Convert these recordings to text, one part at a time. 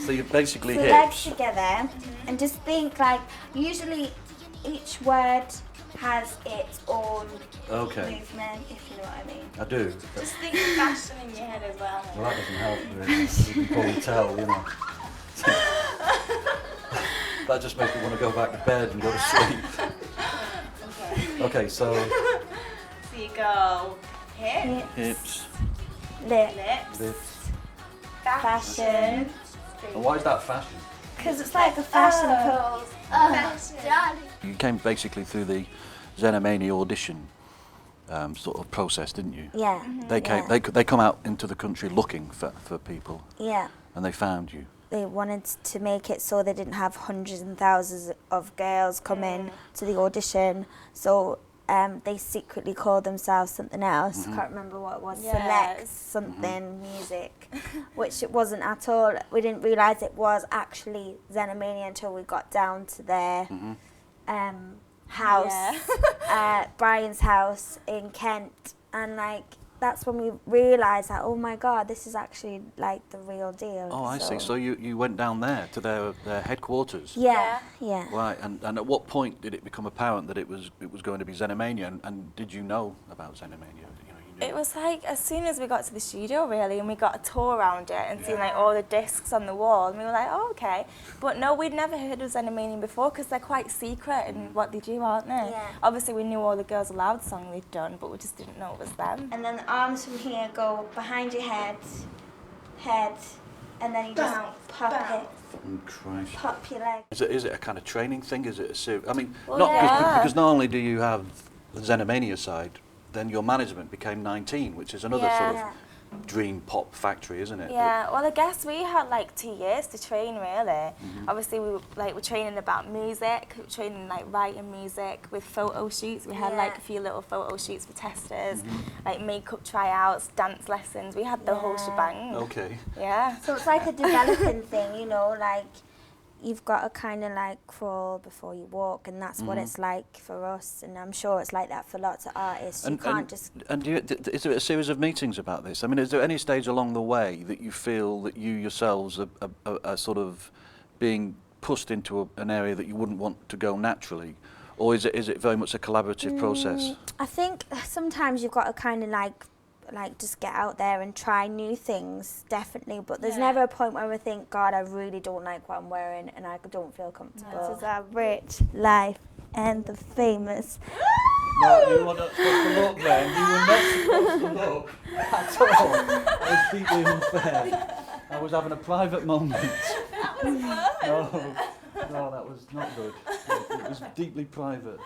So you basically the hips. legs together, and just think like usually each word has its own movement, if you know what I mean. I do. Just think of fashion in your head as well. Well, that doesn't help really. You can probably tell, you know. That just makes me want to go back to bed and go to sleep. Okay, so you go hips, lips, fashion. And why is that fashion? Because it's like a fashion pose. You came basically through the Xenomania audition sort of process, didn't you? Yeah. They came. Yeah. They come out into the country looking for people. Yeah. And they found you. They wanted to make it so they didn't have hundreds and thousands of girls come in to the audition. So they secretly called themselves something else. Can't remember what it was. Select something music, which it wasn't at all. We didn't realise it was actually Xenomania until we got down to their house, Brian's house in Kent, and like that's when we realised that, oh my God, this is actually like the real deal. Oh, I see. So you went down there to their headquarters. Yeah. Right. And at what point did it become apparent that it was going to be Xenomania? And did you know about Xenomania? It was like as soon as we got to the studio really, and we got a tour around it and seen like all the discs on the wall, and we were like, oh okay. But no, we'd never heard of Xenomania before because they're quite secret in what they do, aren't they? Yeah. Obviously we knew all the Girls Aloud song they'd done, but we just didn't know it was them. And then the arms from here go behind your head, and then you just pop it. Oh, Christ. Pop your leg. Is it a kind of training thing? Is it a serious? I mean, Well, because not only do you have the Xenomania side, then your management became 19, which is another sort of dream pop factory, isn't it? Yeah, well I guess we had like 2 years to train really. Obviously we were training about music, training like writing music with photo shoots. We had like a few little photo shoots for testers, like makeup tryouts, dance lessons. We had the whole shebang. Okay. Yeah. So it's like a developing thing, you know, like you've got to kind of like crawl before you walk, and that's what it's like for us, and I'm sure it's like that for lots of artists. You can't just... And is there a series of meetings about this? I mean, is there any stage along the way that you feel that you yourselves are sort of being pushed into an area that you wouldn't want to go naturally? Or is it very much a collaborative process? I think sometimes you've got to kind of like just get out there and try new things, definitely, but there's never a point where we think, God, I really don't like what I'm wearing and I don't feel comfortable. This is our rich life and the famous. No, you were not supposed to look then. You were not supposed to look at all. That was deeply unfair. I was having a private moment. That was fun. No, that was not good. It was deeply private.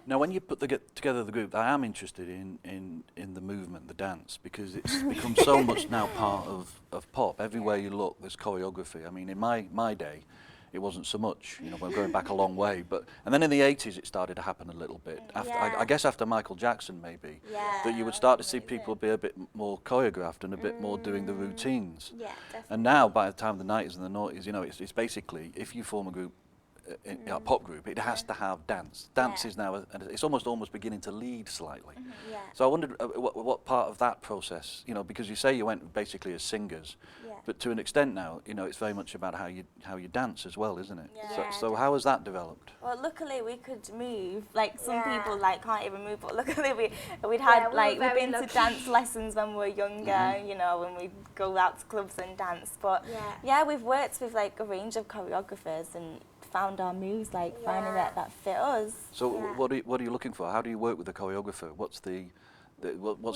Now, when you put together the group, I am interested in the movement, the dance, because it's become so much now part of pop. Everywhere you look, there's choreography. I mean, in my day, it wasn't so much. You know, we're going back a long way. And then in the 80s, it started to happen a little bit. I guess after Michael Jackson, maybe, that you would start to see people be a bit more choreographed and a bit more doing the routines. Yeah, definitely. And now, by the time of the 90s and the noughties, you know, it's basically, if you form a group, a pop group, it has to have dance. Dance is now, it's almost beginning to lead slightly. So I wondered what part of that process, you know, because you say you went basically as singers, but to an extent now, you know, it's very much about how you dance as well, isn't it? So how has that developed? Well, luckily we could move. Like some people like can't even move, but luckily we'd had we've been to dance lessons when we were younger. You know, when we'd go out to clubs and dance. But we've worked with like a range of choreographers and found our moves, like finding that fit us. So what are you looking for? How do you work with a choreographer? What's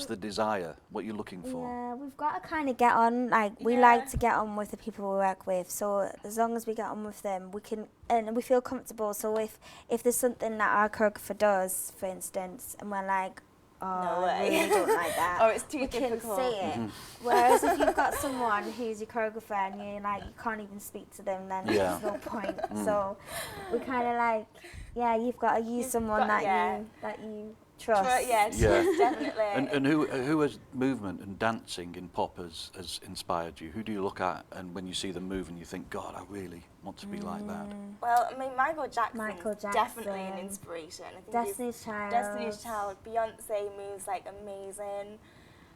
the desire? What are you looking for? Yeah, we've got to kind of get on. Like we like to get on with the people we work with. So as long as we get on with them, we can, and we feel comfortable. So if there's something that our choreographer does, for instance, and we're like, oh, no I really don't like that. Or it's too we difficult. can say it. Whereas if you've got someone who's your choreographer and you can't even speak to them, then there's no point. So we kind of like, you've got to use someone that you trust. Definitely. And who has movement and dancing in pop has inspired you? Who do you look at and when you see them move and you think, God, I really want to be like that? Well, I mean, Michael Jackson definitely an inspiration. I think Destiny's Child. Beyonce moves like amazing.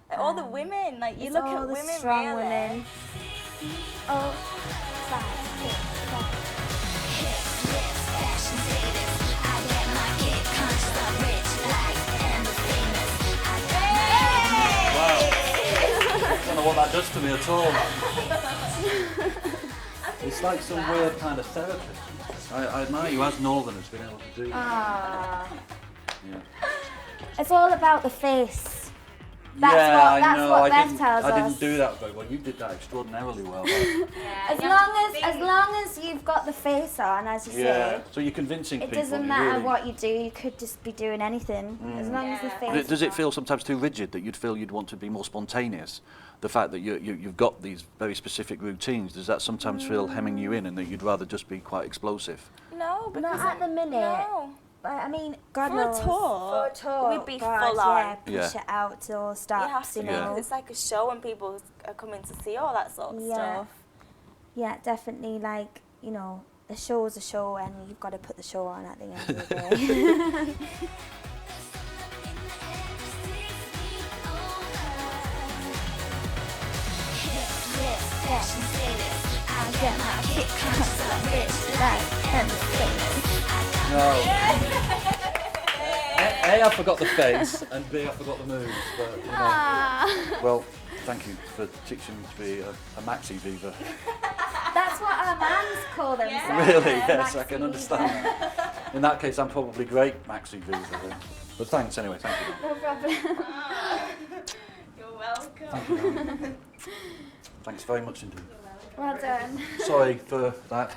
Like, all the women, like you look at women strong really. women. Oh, 5, Wow. I don't know what that does to me at all. It's like some weird kind of therapy. I admire you as Northerners being able to do that. Yeah. It's all about the face. That's I what Bev tells us. I didn't do that very well. You did that extraordinarily well. As long as you've got the face on, as you say. So you're convincing people. It doesn't matter what you do. You could just be doing anything as long as the face. Does it feel sometimes too rigid that you'd feel you'd want to be more spontaneous? The fact that you've got these very specific routines, does that sometimes feel hemming you in, and that you'd rather just be quite explosive? No, because not at the minute. No. I mean, God For knows. a tour, we'd be God, full on. push it out till all stops, you know. It's like a show and people are coming to see all that sort of stuff. Yeah, definitely, like, you know, a show's a show and you've got to put the show on at the end of the day. No. A, I forgot the face, and B, I forgot the moves. But, you know. Well, thank you for teaching me to be a Maxi Viva. That's what our bands call themselves. Really? Yes, I can understand that. In that case, I'm probably great Maxi Viva then. But thanks anyway, thank you. No problem. You're welcome. Thank you. Thanks very much indeed. Well done. Sorry for that.